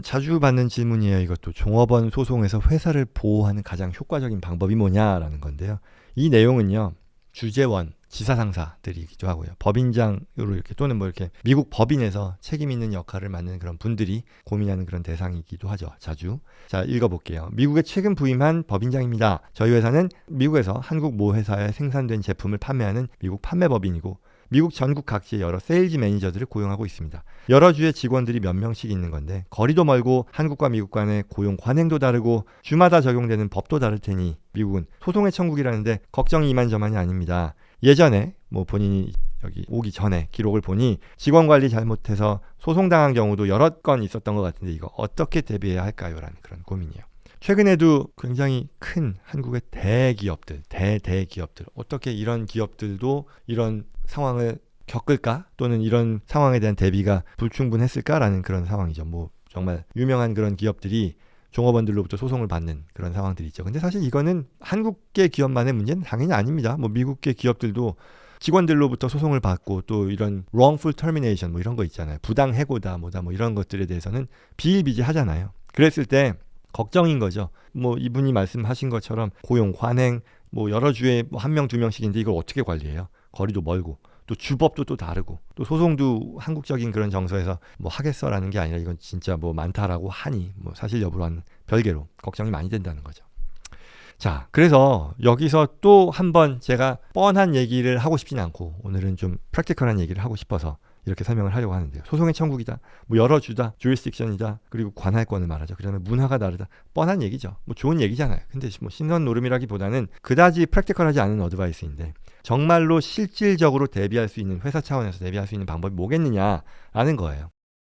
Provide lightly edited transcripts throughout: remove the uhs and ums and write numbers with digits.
자주 받는 질문이에요. 이것도 종업원 소송에서 회사를 보호하는 가장 효과적인 방법이 뭐냐라는 건데요. 이 내용은요. 주재원, 지사상사들이기도 하고요. 법인장으로 이렇게 또는 뭐 이렇게 미국 법인에서 책임 있는 역할을 맡는 그런 분들이 고민하는 그런 대상이기도 하죠. 자주. 자, 읽어볼게요. 미국에 최근 부임한 법인장입니다. 저희 회사는 미국에서 한국 모 회사에 생산된 제품을 판매하는 미국 판매법인이고 미국 전국 각지의 여러 세일즈 매니저들을 고용하고 있습니다. 여러 주의 직원들이 몇 명씩 있는 건데 거리도 멀고 한국과 미국 간의 고용 관행도 다르고 주마다 적용되는 법도 다를 테니 미국은 소송의 천국이라는데 걱정이 이만저만이 아닙니다. 예전에 뭐 본인이 여기 오기 전에 기록을 보니 직원 관리 잘못해서 소송당한 경우도 여러 건 있었던 것 같은데 이거 어떻게 대비해야 할까요? 라는 그런 고민이에요. 최근에도 굉장히 큰 한국의 대기업들, 대기업들 어떻게 이런 기업들도 이런 상황을 겪을까? 또는 이런 상황에 대한 대비가 불충분했을까라는 그런 상황이죠. 뭐 정말 유명한 그런 기업들이 종업원들로부터 소송을 받는 그런 상황들이 있죠. 근데 사실 이거는 한국계 기업만의 문제는 당연히 아닙니다. 뭐 미국계 기업들도 직원들로부터 소송을 받고 또 이런 wrongful termination 뭐 이런 거 있잖아요. 부당 해고다 뭐다 뭐 이런 것들에 대해서는 비일비재하잖아요. 그랬을 때 걱정인 거죠. 뭐 이분이 말씀하신 것처럼 고용 관행 뭐 여러 주에 뭐 한 명 두 명씩인데 이걸 어떻게 관리해요? 거리도 멀고 또 주법도 또 다르고 또 소송도 한국적인 그런 정서에서 뭐 하겠어라는 게 아니라 이건 진짜 뭐 많다라고 하니 뭐 사실 여부와는 별개로 걱정이 많이 된다는 거죠. 자, 그래서 여기서 또 한번 제가 뻔한 얘기를 하고 싶진 않고 오늘은 좀 프랙티컬한 얘기를 하고 싶어서 이렇게 설명을 하려고 하는데요. 소송의 천국이다. 뭐 여러 주다. 주리스딕션이다. 그리고 관할권을 말하죠. 그다음에 문화가 다르다. 뻔한 얘기죠. 뭐 좋은 얘기잖아요. 근데 뭐 신선 노름이라기보다는 그다지 프랙티컬하지 않은 어드바이스인데 정말로 실질적으로 대비할 수 있는 회사 차원에서 대비할 수 있는 방법이 뭐겠느냐라는 거예요.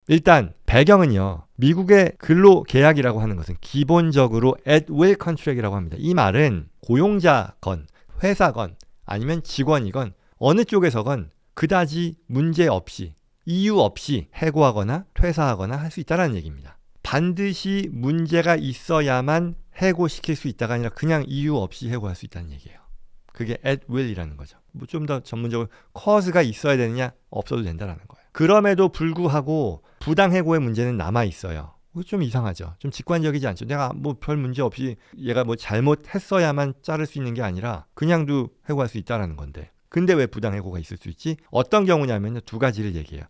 일단 배경은요. 미국의 근로계약이라고 하는 것은 기본적으로 at will contract이라고 합니다. 이 말은 고용자건 회사건 아니면 직원이건 어느 쪽에서건 그다지 문제 없이 이유 없이 해고하거나 퇴사하거나 할 수 있다는 얘기입니다. 반드시 문제가 있어야만 해고시킬 수 있다가 아니라 그냥 이유 없이 해고할 수 있다는 얘기예요. 그게 at will이라는 거죠. 뭐 좀 더 전문적으로 cause가 있어야 되느냐 없어도 된다는 거예요. 그럼에도 불구하고 부당해고의 문제는 남아있어요. 좀 이상하죠. 좀 직관적이지 않죠. 내가 뭐 별 문제 없이 얘가 뭐 잘못했어야만 자를 수 있는 게 아니라 그냥도 해고할 수 있다는 건데 근데 왜 부당해고가 있을 수 있지? 어떤 경우냐면 두 가지를 얘기해요.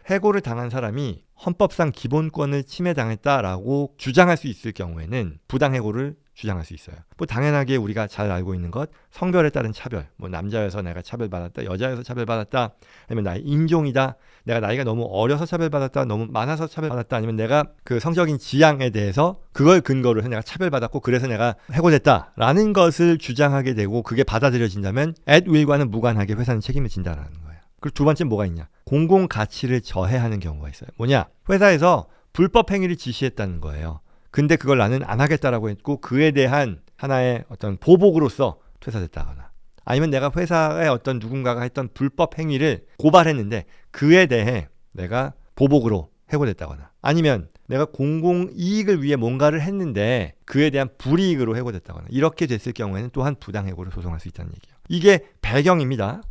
해고를 당한 사람이 헌법상 기본권을 침해당했다라고 주장할 수 있을 경우에는 부당해고를 주장할 수 있어요. 뭐 당연하게 우리가 잘 알고 있는 것, 성별에 따른 차별, 뭐 남자여서 내가 차별받았다, 여자여서 차별받았다, 아니면 나의 인종이다, 내가 나이가 너무 어려서 차별받았다, 너무 많아서 차별받았다, 아니면 내가 그 성적인 지향에 대해서 그걸 근거로 해서 내가 차별받았고 그래서 내가 해고됐다라는 것을 주장하게 되고 그게 받아들여진다면 at will과는 무관하게 회사는 책임을 진다라는 거예요. 그리고 두 번째는 뭐가 있냐? 공공 가치를 저해하는 경우가 있어요. 뭐냐? 회사에서 불법 행위를 지시했다는 거예요. 근데 그걸 나는 안 하겠다라고 했고 그에 대한 하나의 어떤 보복으로서 퇴사됐다거나 아니면 내가 회사의 어떤 누군가가 했던 불법 행위를 고발했는데 그에 대해 내가 보복으로 해고됐다거나 아니면 내가 공공이익을 위해 뭔가를 했는데 그에 대한 불이익으로 해고됐다거나 이렇게 됐을 경우에는 또한 부당해고를 소송할 수 있다는 얘기예요. 이게 배경입니다.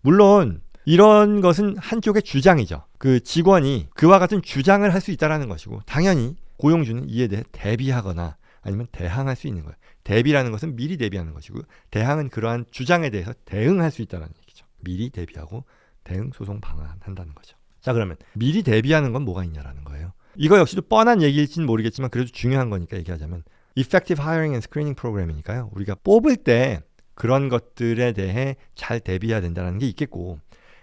물론 이런 것은 한쪽의 주장이죠. 그 직원이 그와 같은 주장을 할 수 있다는 것이고 당연히 고용주는 이에 대해 대비하거나 아니면 대항할 수 있는 거예요. 대비라는 것은 미리 대비하는 것이고 대항은 그러한 주장에 대해서 대응할 수 있다는 얘기죠. 미리 대비하고 대응 소송 방안한다는 거죠. 자, 그러면 미리 대비하는 건 뭐가 있냐라는 거예요. 이거 역시도 뻔한 얘기일지는 모르겠지만 그래도 중요한 거니까 얘기하자면 Effective Hiring and Screening Program이니까요. 우리가 뽑을 때 그런 것들에 대해 잘 대비해야 된다는 게 있겠고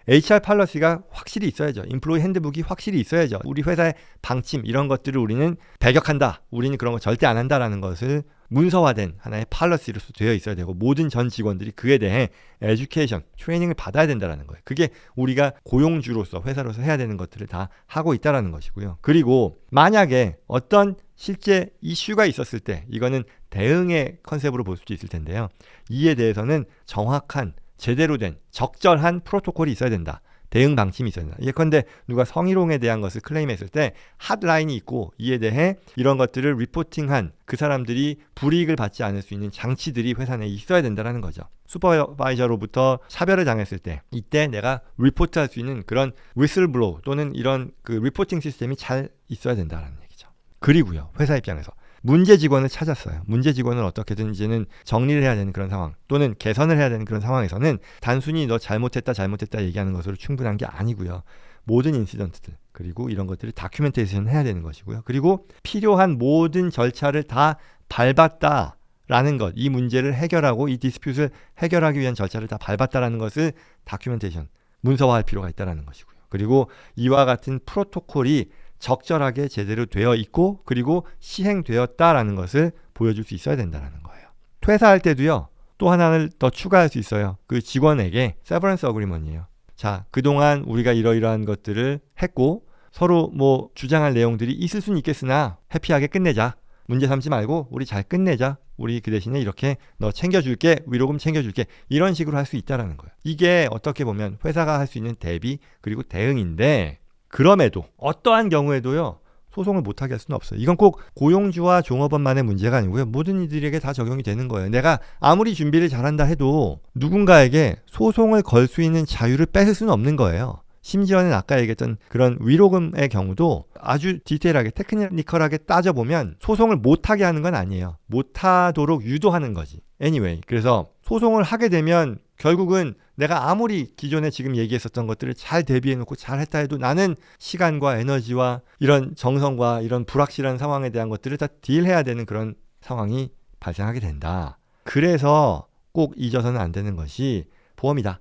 HR 팔러시가 확실히 있어야죠. 인플로이 핸드북이 확실히 있어야죠. 우리 회사의 방침 이런 것들을 우리는 배격한다. 우리는 그런 거 절대 안 한다라는 것을 문서화된 하나의 팔러시로 되어 있어야 되고 모든 전 직원들이 그에 대해 에듀케이션, 트레이닝을 받아야 된다는 거예요. 그게 우리가 고용주로서 회사로서 해야 되는 것들을 다 하고 있다는 것이고요. 그리고 만약에 어떤 실제 이슈가 있었을 때 이거는 대응의 컨셉으로 볼 수도 있을 텐데요. 이에 대해서는 정확한 제대로 된 적절한 프로토콜이 있어야 된다. 대응 방침이 있어야 된다. 예컨대 누가 성희롱에 대한 것을 클레임했을 때 핫라인이 있고 이에 대해 이런 것들을 리포팅한 그 사람들이 불이익을 받지 않을 수 있는 장치들이 회사 내에 있어야 된다는 거죠. 슈퍼바이저로부터 차별을 당했을 때 이때 내가 리포트할 수 있는 그런 위슬블로우 또는 이런 그 리포팅 시스템이 잘 있어야 된다는 얘기죠. 그리고요, 회사 입장에서 문제 직원을 찾았어요. 문제 직원을 어떻게든 이제는 정리를 해야 되는 그런 상황 또는 개선을 해야 되는 그런 상황에서는 단순히 너 잘못했다 얘기하는 것으로 충분한 게 아니고요. 모든 인시던트들 그리고 이런 것들을 다큐멘테이션 해야 되는 것이고요. 그리고 필요한 모든 절차를 다 밟았다라는 것, 이 문제를 해결하고 이 디스퓨트를 해결하기 위한 절차를 다 밟았다라는 것을 다큐멘테이션, 문서화할 필요가 있다라는 것이고요. 그리고 이와 같은 프로토콜이 적절하게 제대로 되어 있고 그리고 시행되었다라는 것을 보여줄 수 있어야 된다는 거예요. 퇴사할 때도요. 또 하나를 더 추가할 수 있어요. 그 직원에게 세버런스 어그리먼트예요. 자, 그동안 우리가 이러이러한 것들을 했고 서로 뭐 주장할 내용들이 있을 수는 있겠으나 해피하게 끝내자. 문제 삼지 말고 우리 잘 끝내자. 우리 그 대신에 이렇게 너 챙겨줄게. 위로금 챙겨줄게. 이런 식으로 할 수 있다는 거예요. 이게 어떻게 보면 회사가 할 수 있는 대비 그리고 대응인데 그럼에도 어떠한 경우에도요. 소송을 못하게 할 수는 없어요. 이건 꼭 고용주와 종업원만의 문제가 아니고요. 모든 이들에게 다 적용이 되는 거예요. 내가 아무리 준비를 잘한다 해도 누군가에게 소송을 걸 수 있는 자유를 뺏을 수는 없는 거예요. 심지어는 아까 얘기했던 그런 위로금의 경우도 아주 디테일하게 테크니컬하게 따져보면 소송을 못하게 하는 건 아니에요. 못하도록 유도하는 거지. Anyway, 그래서 소송을 하게 되면 결국은 내가 아무리 기존에 지금 얘기했었던 것들을 잘 대비해놓고 잘 했다 해도 나는 시간과 에너지와 이런 정성과 이런 불확실한 상황에 대한 것들을 다 딜해야 되는 그런 상황이 발생하게 된다. 그래서 꼭 잊어서는 안 되는 것이 보험이다.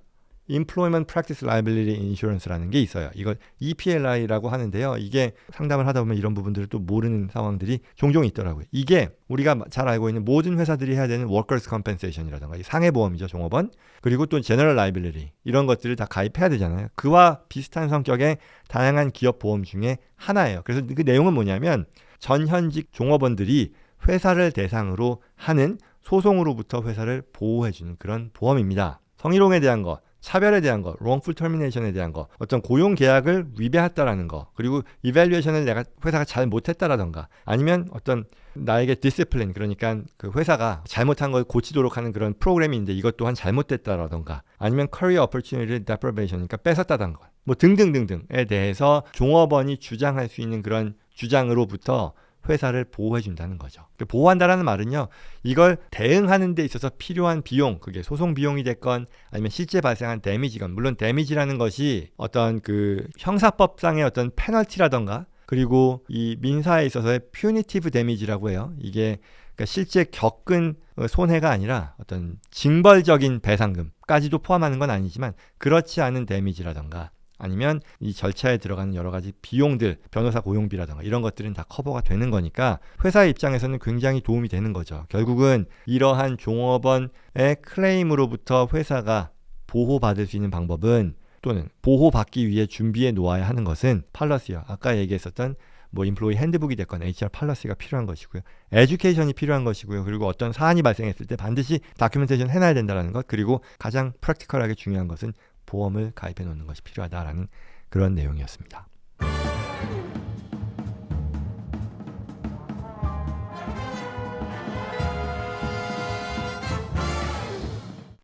Employment Practice Liability Insurance라는 게 있어요. 이걸 EPLI라고 하는데요. 이게 상담을 하다 보면 이런 부분들을 또 모르는 상황들이 종종 있더라고요. 이게 우리가 잘 알고 있는 모든 회사들이 해야 되는 Workers' Compensation이라든가 상해보험이죠, 종업원. 그리고 또 General Liability 이런 것들을 다 가입해야 되잖아요. 그와 비슷한 성격의 다양한 기업 보험 중에 하나예요. 그래서 그 내용은 뭐냐면 전현직 종업원들이 회사를 대상으로 하는 소송으로부터 회사를 보호해주는 그런 보험입니다. 성희롱에 대한 것, 차별에 대한 거, wrongful termination에 대한 거, 어떤 고용 계약을 위배했다라는 거, 그리고 evaluation을 내가 회사가 잘 못했다라던가, 아니면 어떤 나에게 discipline, 그러니까 그 회사가 잘못한 걸 고치도록 하는 그런 프로그램인데 이것 또한 잘못됐다라던가, 아니면 career opportunity deprivation, 그러니까 뺏었다던 거, 뭐 등등등등에 대해서 종업원이 주장할 수 있는 그런 주장으로부터 회사를 보호해준다는 거죠. 보호한다라는 말은요, 이걸 대응하는 데 있어서 필요한 비용, 그게 소송 비용이 됐건 아니면 실제 발생한 데미지건, 물론 데미지라는 것이 어떤 그 형사법상의 어떤 페널티라던가, 그리고 이 민사에 있어서의 퓨니티브 데미지라고 해요. 이게 그러니까 실제 겪은 손해가 아니라 어떤 징벌적인 배상금까지도 포함하는 건 아니지만 그렇지 않은 데미지라던가, 아니면 이 절차에 들어가는 여러 가지 비용들, 변호사 고용비라든가 이런 것들은 다 커버가 되는 거니까 회사의 입장에서는 굉장히 도움이 되는 거죠. 결국은 이러한 종업원의 클레임으로부터 회사가 보호받을 수 있는 방법은, 또는 보호받기 위해 준비해 놓아야 하는 것은 팔러시요. 아까 얘기했었던 뭐 인플로이 핸드북이 됐건 HR 팔러시가 필요한 것이고요. 에듀케이션이 필요한 것이고요. 그리고 어떤 사안이 발생했을 때 반드시 다큐멘테이션 해놔야 된다는 것, 그리고 가장 프랙티컬하게 중요한 것은 보험을 가입해 놓는 것이 필요하다라는 그런 내용이었습니다.